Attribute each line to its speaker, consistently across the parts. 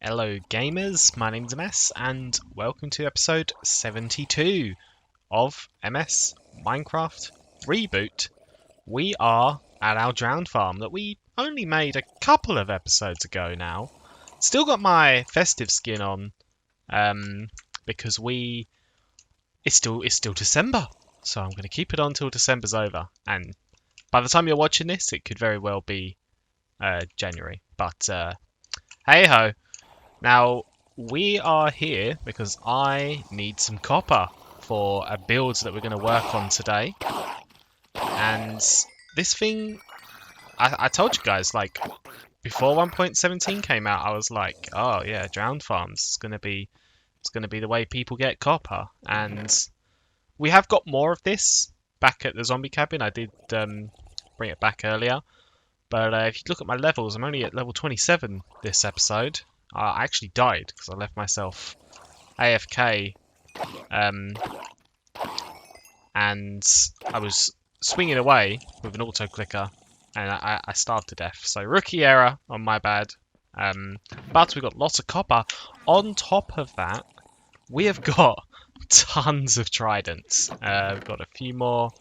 Speaker 1: Hello gamers, my name's MS and welcome to episode 72 of MS Minecraft Reboot. We are at our drowned farm that we only made a couple of episodes ago now. Still got my festive skin on because it's still December, so I'm going to keep it on till December's over, and by the time you're watching this it could very well be January, but hey ho. Now, we are here because I need some copper for a build that we're going to work on today. And this thing, I told you guys, like, before 1.17 came out, I was like, oh yeah, drowned farms, it's going to be the way people get copper. And we have got more of this back at the zombie cabin. I did bring it back earlier. But if you look at my levels, I'm only at level 27 this episode. I actually died because I left myself AFK, and I was swinging away with an auto clicker, and I starved to death. So rookie error on my bad. But we've got lots of copper. On top of that, we have got tons of tridents. We've got a few more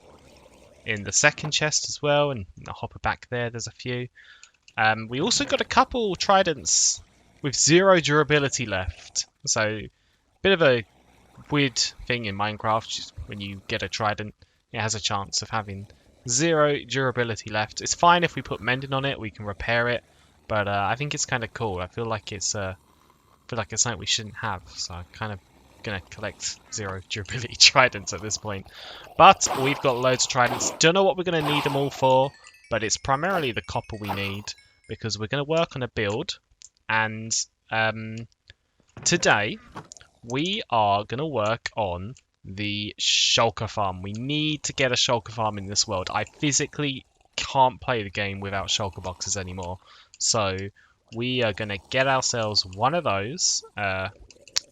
Speaker 1: in the second chest as well, and the hopper back there, there's a few. We also got a couple tridents with 0 durability left. So, bit of a weird thing in Minecraft. Just when you get a trident, it has a chance of having 0 durability left. It's fine if we put mending on it, we can repair it. But I think it's kind of cool. I feel like it's something we shouldn't have. So I'm kind of gonna collect 0 durability tridents at this point. But we've got loads of tridents. Don't know what we're gonna need them all for, but it's primarily the copper we need because we're gonna work on a build. And today we are going to work on the Shulker farm. We need to get a Shulker farm in this world. I physically can't play the game without Shulker boxes anymore. So we are going to get ourselves one of those. I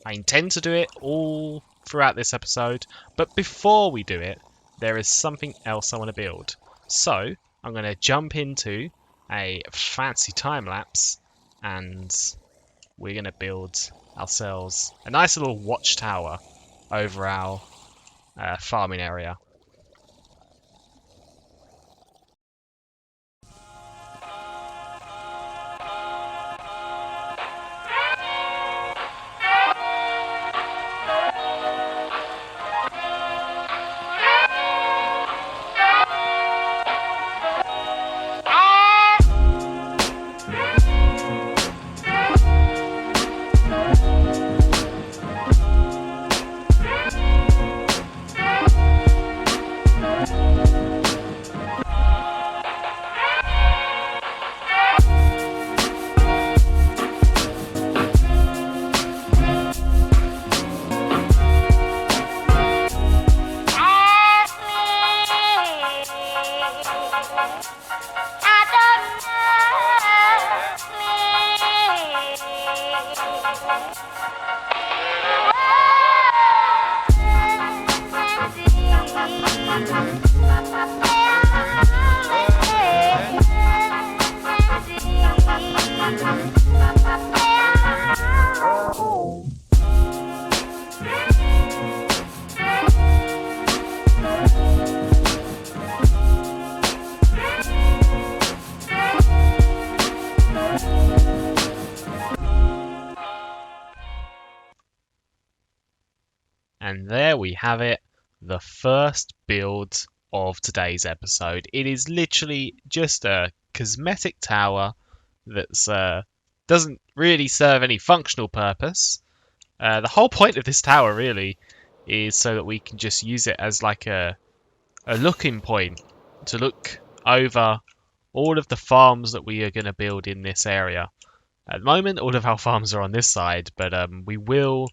Speaker 1: intend to do it all throughout this episode. But before we do it, there is something else I want to build. So I'm going to jump into a fancy time lapse. And we're going to build ourselves a nice little watchtower over our farming area. And there we have it, the first build of today's episode. It is literally just a cosmetic tower that doesn't really serve any functional purpose. The whole point of this tower really is so that we can just use it as like a looking point to look over all of the farms that we are going to build in this area. At the moment, all of our farms are on this side, but we will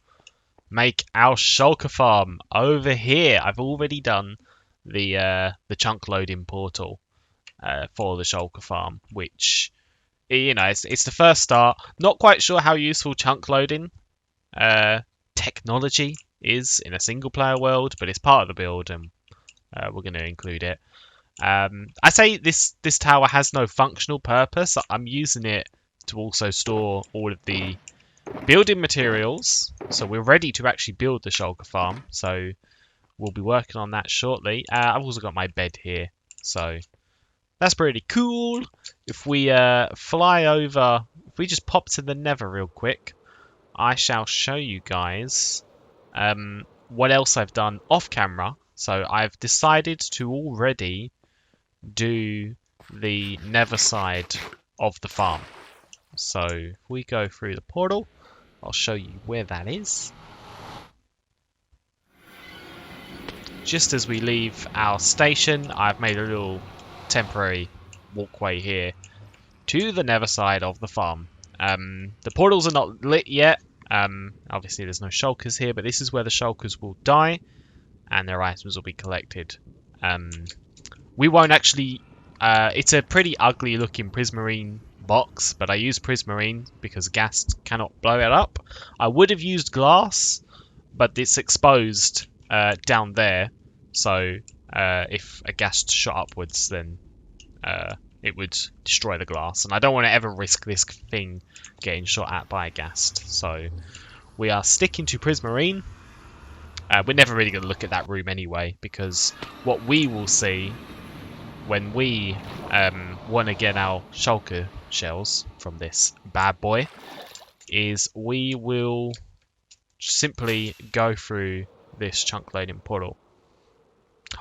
Speaker 1: make our Shulker farm over here. I've already done the chunk loading portal for the Shulker farm, which, you know, it's the first start. Not quite sure how useful chunk loading technology is in a single player world, but it's part of the build, and we're going to include it. I say this tower has no functional purpose. I'm using it to also store all of the building materials. So we're ready to actually build the shulker farm. So we'll be working on that shortly. I've also got my bed here. So that's pretty cool. If we fly over, if we just pop to the Nether real quick, I shall show you guys what else I've done off camera. So I've decided to already do the Nether side of the farm. So if we go through the portal, I'll show you where that is. Just as we leave our station, I've made a little temporary walkway here to the Nether side of the farm. The portals are not lit yet. Obviously there's no shulkers here, but this is where the shulkers will die and their items will be collected. We won't actually... it's a pretty ugly looking prismarine box, but I use prismarine because gas cannot blow it up. I would have used glass, but it's exposed down there, so if a gas shot upwards, then it would destroy the glass, and I don't want to ever risk this thing getting shot at by a ghast. So we are sticking to prismarine. We're never really going to look at that room anyway, because what we will see when we want to get our shulker shells from this bad boy is we will simply go through this chunk loading portal.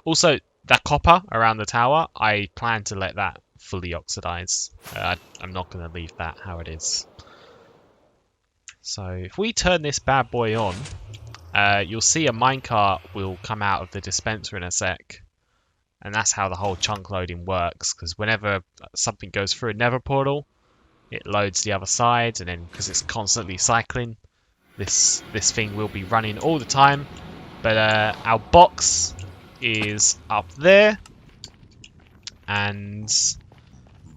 Speaker 1: Also, that copper around the tower, I plan to let that fully oxidize. I'm not going to leave that how it is. So if we turn this bad boy on, you'll see a minecart will come out of the dispenser in a sec. And that's how the whole chunk loading works, because whenever something goes through a Nether portal, it loads the other side, and then because it's constantly cycling, this thing will be running all the time. But our box is up there, and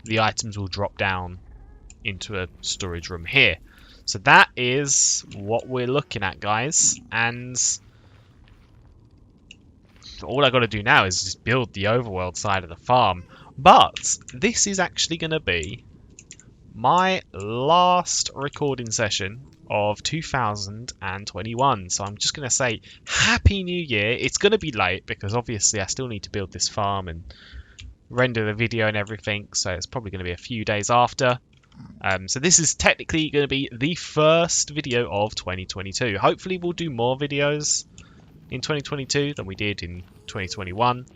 Speaker 1: the items will drop down into a storage room here. So that is what we're looking at, guys, and all I got to do now is just build the overworld side of the farm. But this is actually going to be my last recording session of 2021. So I'm just going to say Happy New Year. It's going to be late because obviously I still need to build this farm and render the video and everything. So it's probably going to be a few days after. So this is technically going to be the first video of 2022. Hopefully we'll do more videos in 2022 than we did in 2021.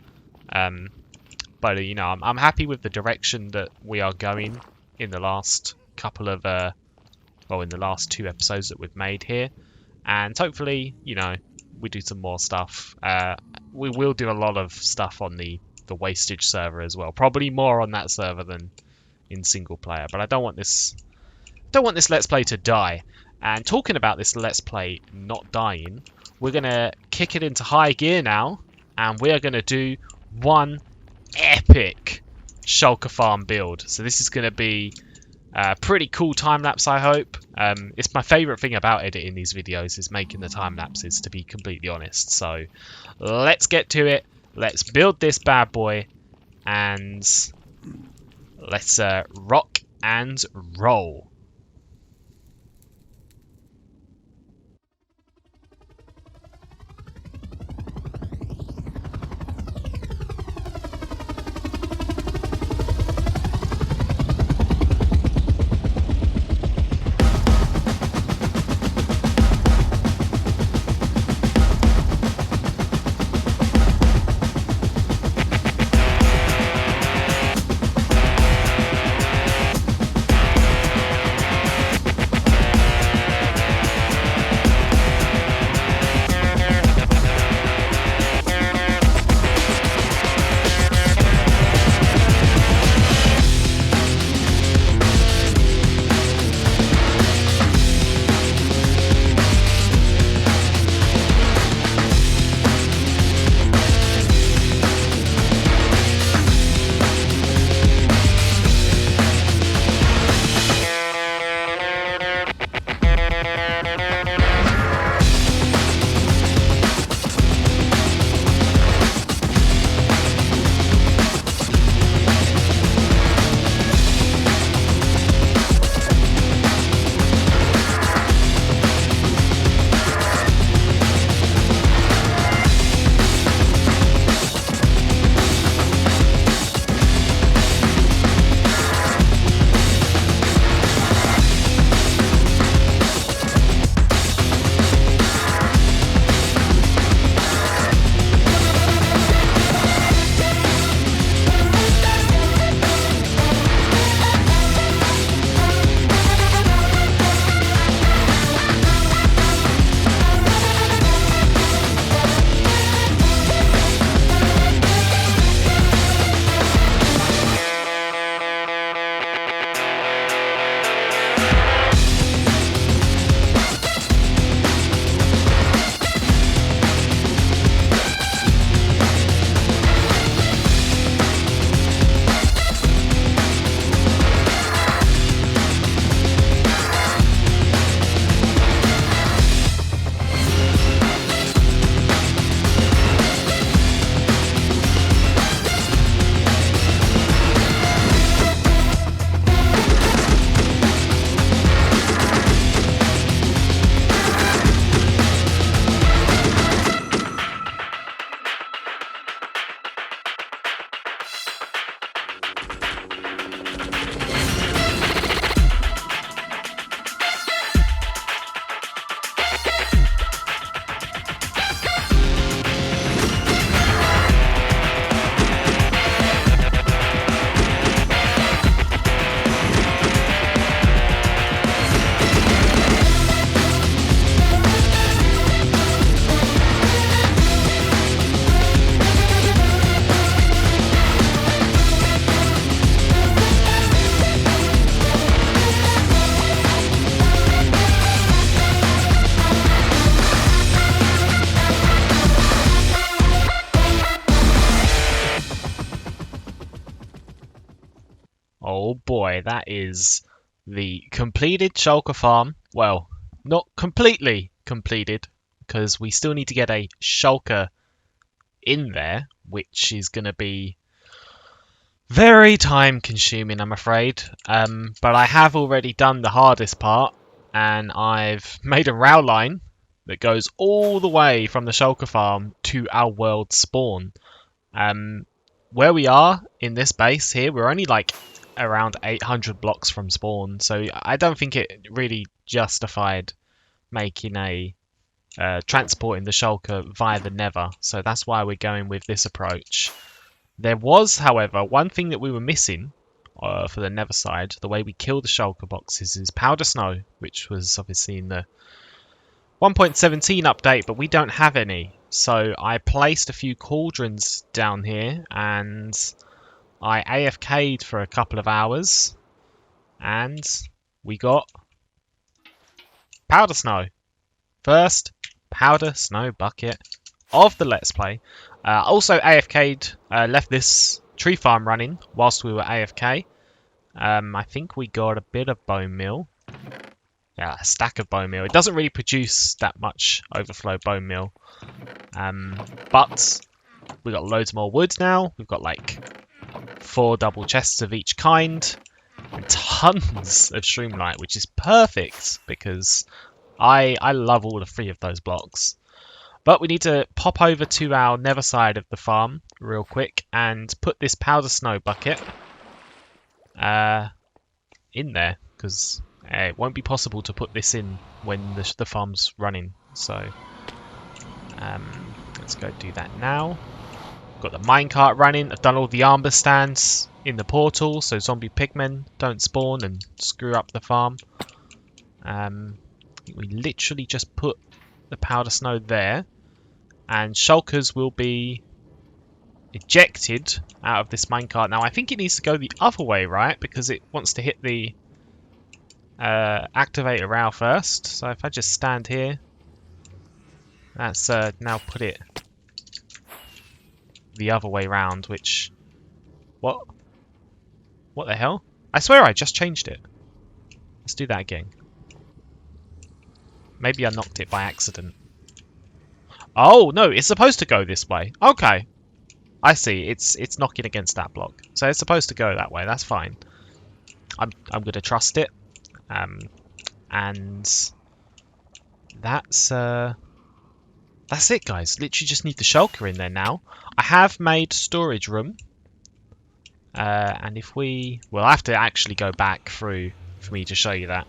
Speaker 1: But you know, I'm happy with the direction that we are going in the last couple of in the last 2 episodes that we've made here, and hopefully, you know, we do some more stuff. We will do a lot of stuff on the wastage server as well, probably more on that server than in single player, but I don't want this let's play to die. And talking about this let's play not dying, we're gonna kick it into high gear now, and we are gonna do one epic shulker farm build. So this is gonna be a pretty cool time lapse, I hope. It's my favorite thing about editing these videos is making the time lapses, to be completely honest. So let's get to it. Let's build this bad boy, and let's rock and roll. Oh boy, that is the completed Shulker farm. Well, not completely completed, because we still need to get a Shulker in there, which is going to be very time consuming, I'm afraid. But I have already done the hardest part, and I've made a rail line that goes all the way from the Shulker farm to our world spawn. Where we are in this base here, we're only like around 800 blocks from spawn, so I don't think it really justified making a transporting the Shulker via the Nether, so that's why we're going with this approach. There was, however, one thing that we were missing for the Nether side. The way we kill the Shulker boxes is powder snow, which was obviously in the 1.17 update, but we don't have any. So I placed a few cauldrons down here, and I AFK'd for a couple of hours, and we got powder snow. First powder snow bucket of the Let's Play. Also AFK'd, left this tree farm running whilst we were AFK. I think we got a bit of bone meal. Yeah, a stack of bone meal. It doesn't really produce that much overflow bone meal. But we got loads more wood now. We've got like 4 double chests of each kind. And tons of shroomlight, which is perfect because I love all 3 of those blocks. But we need to pop over to our Nether side of the farm real quick and put this powder snow bucket in there, because it won't be possible to put this in when the farm's running. So let's go do that now. Got the minecart running. I've done all the armor stands in the portal so zombie pigmen don't spawn and screw up the farm. We literally just put the powder snow there, and shulkers will be ejected out of this minecart. Now I think it needs to go the other way, right? Because it wants to hit the activator rail first. So if I just stand here, that's now put it the other way round, which... What the hell? I swear I just changed it. Let's do that again. Maybe I knocked it by accident. Oh, no, it's supposed to go this way. Okay. I see. It's knocking against that block. So it's supposed to go that way. That's fine. I'm going to trust it. And that's it, guys. Literally just need the shulker in there now. I have made storage room. And if we'll have to actually go back through for me to show you that.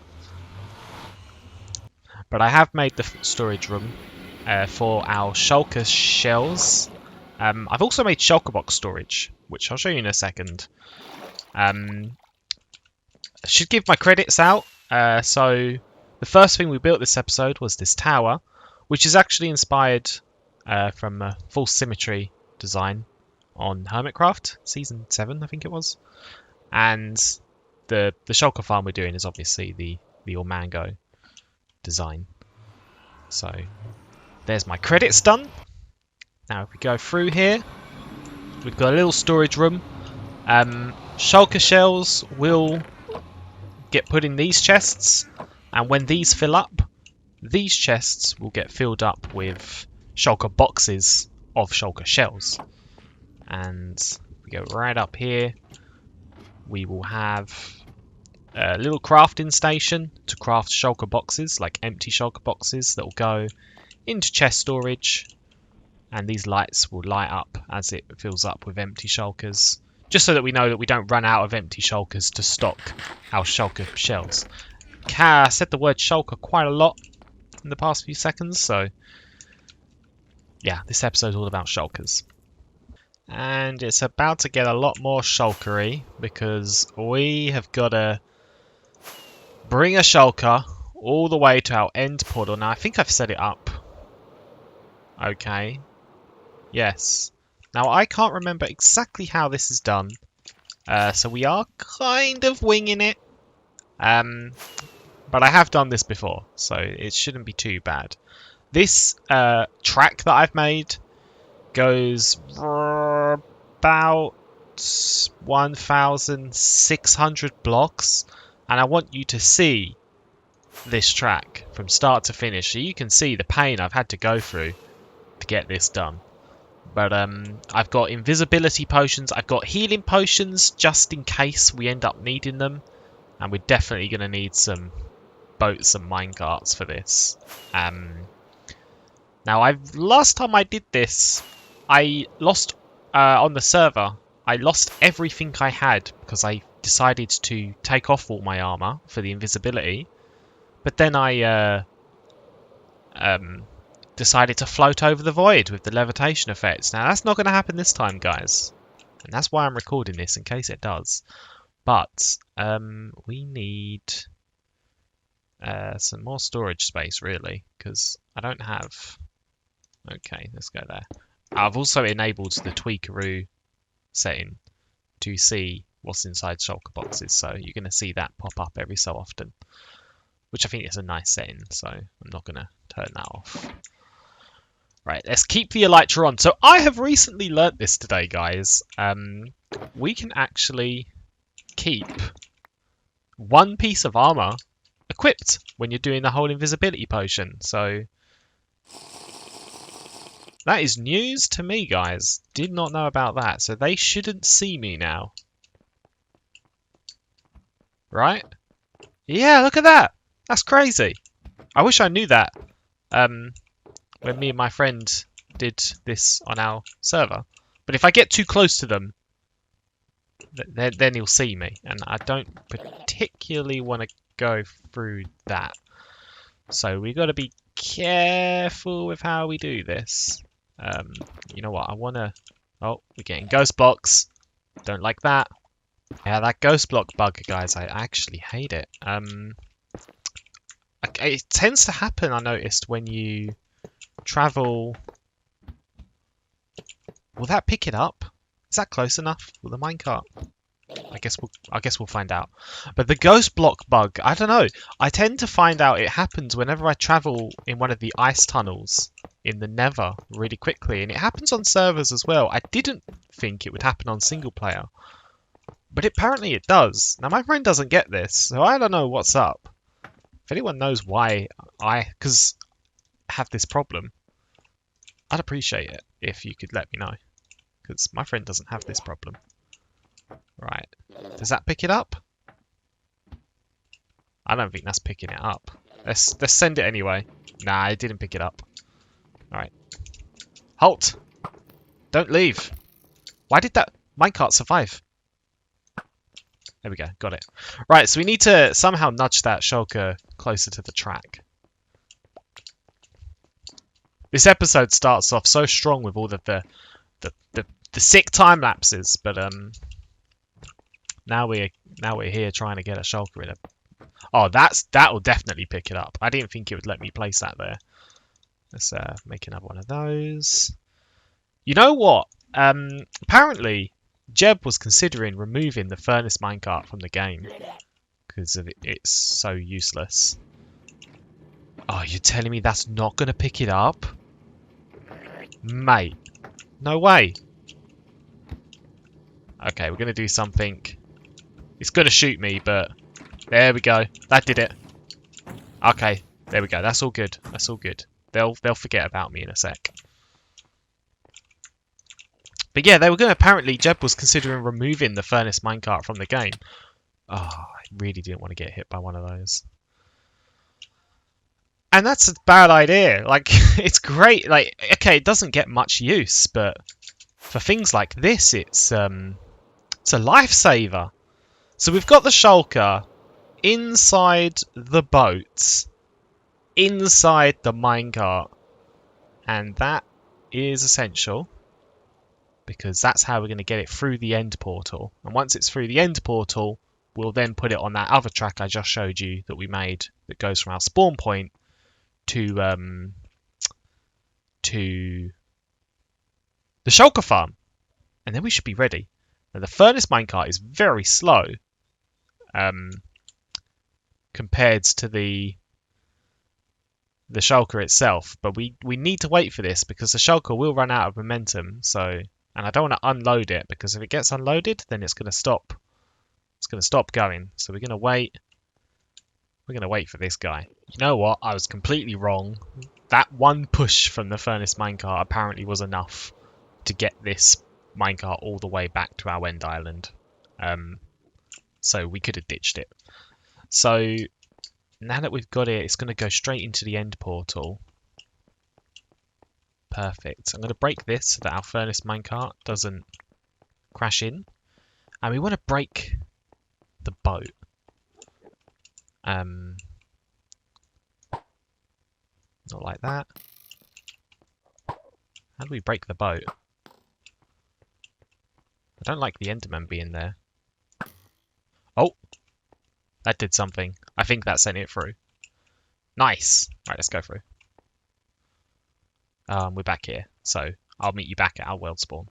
Speaker 1: But I have made the storage room for our shulker shells. I've also made shulker box storage, which I'll show you in a second. I should give my credits out. So the first thing we built this episode was this tower, which is actually inspired from a full symmetry design on Hermitcraft Season 7, I think it was. And the shulker farm we're doing is obviously the Ormango design. So there's my credits done. Now if we go through here, we've got a little storage room. Shulker shells will get put in these chests, and when these fill up, these chests will get filled up with shulker boxes of shulker shells. And we go right up here, we will have a little crafting station to craft shulker boxes, like empty shulker boxes that will go into chest storage, and these lights will light up as it fills up with empty shulkers, just so that we know that we don't run out of empty shulkers to stock our shulker shells. I said the word shulker quite a lot in the past few seconds, so yeah, this episode's all about shulkers. And it's about to get a lot more shulkery, because we have got to bring a shulker all the way to our end portal. Now, I think I've set it up. Okay. Yes. Now, I can't remember exactly how this is done. So we are kind of winging it. But I have done this before, so it shouldn't be too bad. This track that I've made goes about 1,600 blocks, and I want you to see this track from start to finish, so you can see the pain I've had to go through to get this done. But I've got invisibility potions, I've got healing potions just in case we end up needing them, and we're definitely going to need some boats and minecarts for this. Now, last time I did this, I lost on the server. I lost everything I had because I decided to take off all my armor for the invisibility. But then I decided to float over the void with the levitation effects. Now, that's not going to happen this time, guys. And that's why I'm recording this, in case it does. But we need some more storage space, really, because I don't have... Okay, let's go there. I've also enabled the tweakaroo setting to see what's inside shulker boxes, so you're going to see that pop up every so often, which I think is a nice setting, so I'm not going to turn that off. Right, let's keep the elytra on. So I have recently learnt this today, guys. We can actually keep one piece of armor equipped when you're doing the whole invisibility potion, so that is news to me, guys. Did not know about that. So they shouldn't see me now. Right? Yeah, look at that. That's crazy. I wish I knew that when me and my friend did this on our server. But if I get too close to them, then he'll see me. And I don't particularly want to go through that. So we've got to be careful with how we do this. You know what, I want to... Oh, we're getting ghost blocks. Don't like that. Yeah, that ghost block bug, guys, I actually hate it. It tends to happen, I noticed, when you travel... Will that pick it up? Is that close enough? Will the minecart? I guess we'll find out. But the ghost block bug, I don't know. I tend to find out it happens whenever I travel in one of the ice tunnels in the Nether really quickly, and it happens on servers as well. I didn't think it would happen on single player, but apparently it does. Now my friend doesn't get this, so I don't know what's up. If anyone knows why I have this problem, I'd appreciate it if you could let me know, because my friend doesn't have this problem. Right, does that pick it up? I don't think that's picking it up. Let's send it anyway. Nah, it didn't pick it up. Alright. Halt! Don't leave! Why did that minecart survive? There we go, got it. Right, so we need to somehow nudge that shulker closer to the track. This episode starts off so strong with all of the sick time lapses, but now we're here trying to get a shulker in it. Oh, that will definitely pick it up. I didn't think it would let me place that there. Let's make another one of those. You know what? Apparently, Jeb was considering removing the furnace minecart from the game because it's so useless. Oh, you're telling me that's not going to pick it up? Mate, no way. Okay, we're going to do something. It's going to shoot me, but there we go. That did it. Okay, there we go. That's all good. That's all good. They'll forget about me in a sec. But yeah, they were going to... Apparently, Jeb was considering removing the furnace minecart from the game. Oh, I really didn't want to get hit by one of those. And that's a bad idea. Like, it's great. Like, okay, it doesn't get much use, but for things like this, it's a lifesaver. So we've got the shulker inside the boats, inside the minecart, and that is essential because that's how we're going to get it through the end portal. And once it's through the end portal, we'll then put it on that other track I just showed you that we made that goes from our spawn point to the shulker farm, and then we should be ready. Now, the furnace minecart is very slow compared to the shulker itself, but we need to wait for this because the shulker will run out of momentum, so And I don't want to unload it, because if it gets unloaded, then it's going to stop. It's going to stop going. So we're going to wait. We're going to wait for this guy. You know what? I was completely wrong. That one push from the furnace minecart apparently was enough to get this minecart all the way back to our end island. So we could have ditched it. So now that we've got it, it's going to go straight into the end portal. Perfect. I'm going to break this so that our furnace minecart doesn't crash in. And we want to break the boat. Not like that. How do we break the boat? I don't like the Enderman being there. Oh! That did something. I think that sent it through. Nice! Right, let's go through. We're back here, so I'll meet you back at our world spawn.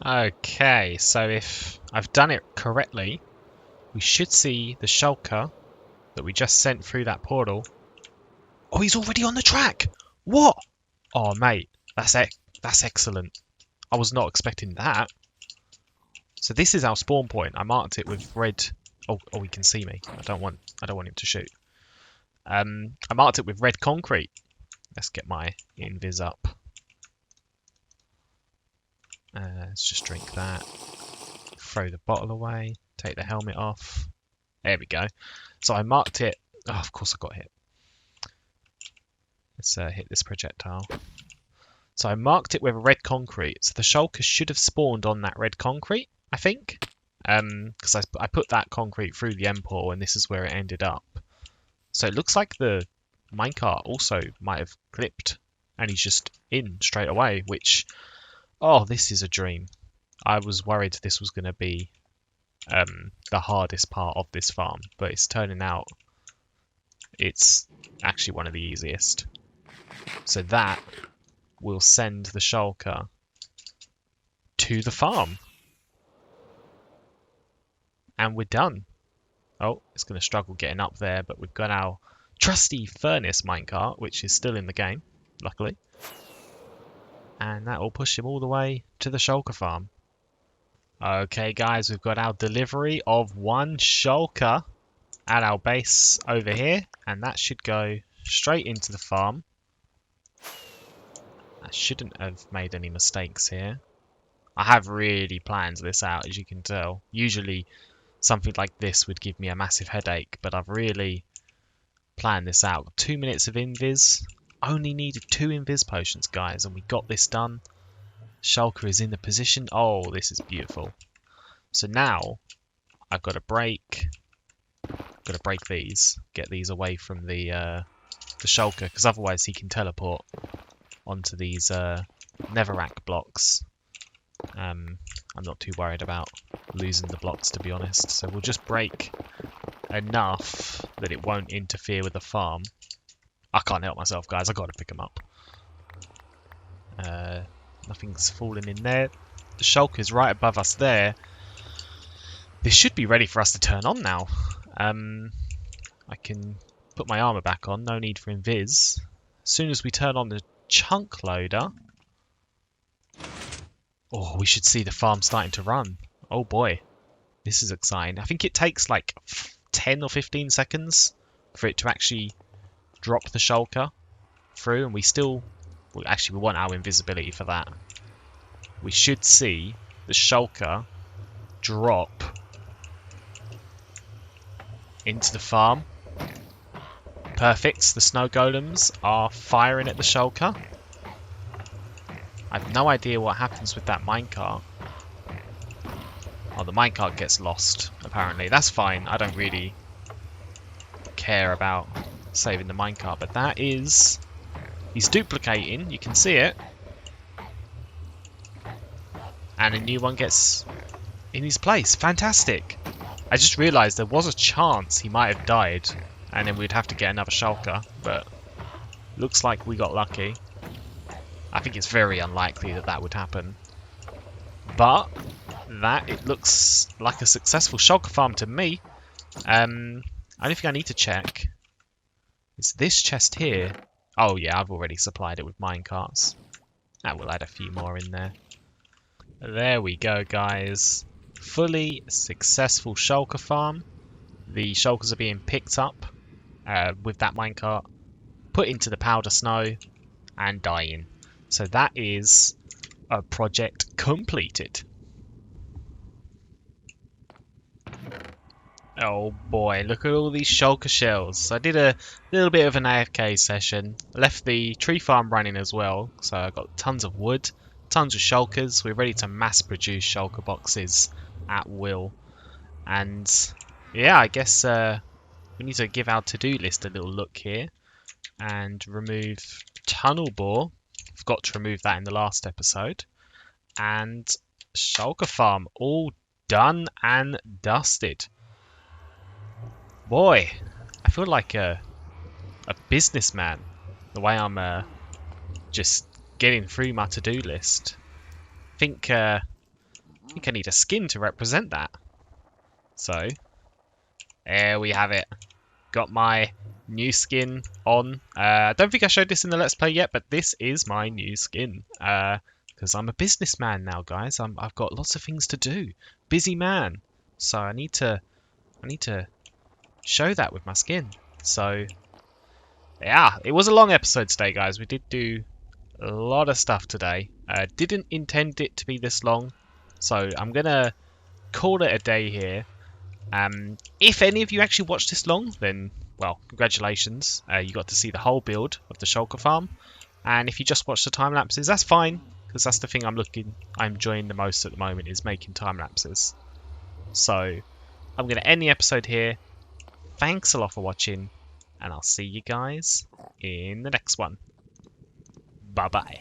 Speaker 1: Okay, so if I've done it correctly, we should see the shulker that we just sent through that portal. Oh, he's already on the track! What? Oh, mate, that's excellent. I was not expecting that. So this is our spawn point. I marked it with red. Oh, he can see me. I don't want him to shoot. I marked it with red concrete. Let's get my invis up. Let's just drink that. Throw the bottle away. Take the helmet off. There we go. So I marked it. Oh, of course I got hit. Let's hit this projectile. So I marked it with red concrete. So the shulker should have spawned on that red concrete, I think. Because I put that concrete through the end portal and this is where it ended up. So it looks like the minecart also might have clipped and he's just in straight away, which, oh, this is a dream. I was worried this was going to be the hardest part of this farm, but it's turning out it's actually one of the easiest. So that will send the shulker to the farm. And we're done. Oh, it's going to struggle getting up there, but we've got our trusty furnace minecart, which is still in the game, luckily. And that will push him all the way to the shulker farm. Okay, guys, we've got our delivery of one shulker at our base over here, and that should go straight into the farm. I shouldn't have made any mistakes here. I have really planned this out, as you can tell. Usually something like this would give me a massive headache, but I've really planned this out. 2 minutes of invis. Only needed 2 invis potions, guys, and we got this done. Shulker is in the position. Oh, this is beautiful. So now I've got to break these, get these away from the shulker, because otherwise he can teleport onto these netherrack blocks. I'm not too worried about losing the blocks, to be honest. So we'll just break enough that it won't interfere with the farm. I can't help myself, guys. I've got to pick them up. Nothing's falling in there. The shulker's right above us there. This should be ready for us to turn on now. I can put my armor back on. No need for invis. As soon as we turn on the chunk loader... Oh, we should see the farm starting to run. Oh boy. This is exciting. I think it takes like 10 or 15 seconds for it to actually drop the shulker through, and we still... Well, actually, we want our invisibility for that. We should see the shulker drop into the farm. Perfect. The snow golems are firing at the shulker. I have no idea what happens with that minecart. Oh, the minecart gets lost, apparently. That's fine. I don't really care about saving the minecart, but that is... He's duplicating. You can see it. And a new one gets in his place. Fantastic. I just realised there was a chance he might have died, and then we'd have to get another shulker, but looks like we got lucky. I think it's very unlikely that that would happen. But that, it looks like a successful shulker farm to me. Only thing I need to check is this chest here. Oh yeah, I've already supplied it with minecarts. That will add a few more in there. There we go, guys. Fully successful shulker farm. The shulkers are being picked up with that minecart, put into the powder snow, and dying. So that is a project completed. Oh boy, look at all these shulker shells. I did a little bit of an AFK session. Left the tree farm running as well, so I got tons of wood, tons of shulkers. We're ready to mass produce shulker boxes at will. And yeah, I guess we need to give our to-do list a little look here and remove tunnel bore. Forgot to remove that in the last episode. And shulker farm all done and dusted. Boy, I feel like a businessman, the way I'm just getting through my to-do list. Think I need a skin to represent that. So, there we have it. Got my new skin on. I don't think I showed this in the Let's Play yet, but this is my new skin. Because I'm a businessman now, guys. I've got lots of things to do. Busy man. So I need to show that with my skin. So yeah, it was a long episode today, guys. We did do a lot of stuff today. Didn't intend it to be this long, so I'm gonna call it a day here. If any of you actually watched this long, then well, congratulations. You got to see the whole build of the shulker farm. And if you just watched the time lapses, that's fine, because that's the thing I'm enjoying the most at the moment, is making time lapses. So I'm gonna end the episode here. Thanks a lot for watching, and I'll see you guys in the next one. Bye-bye.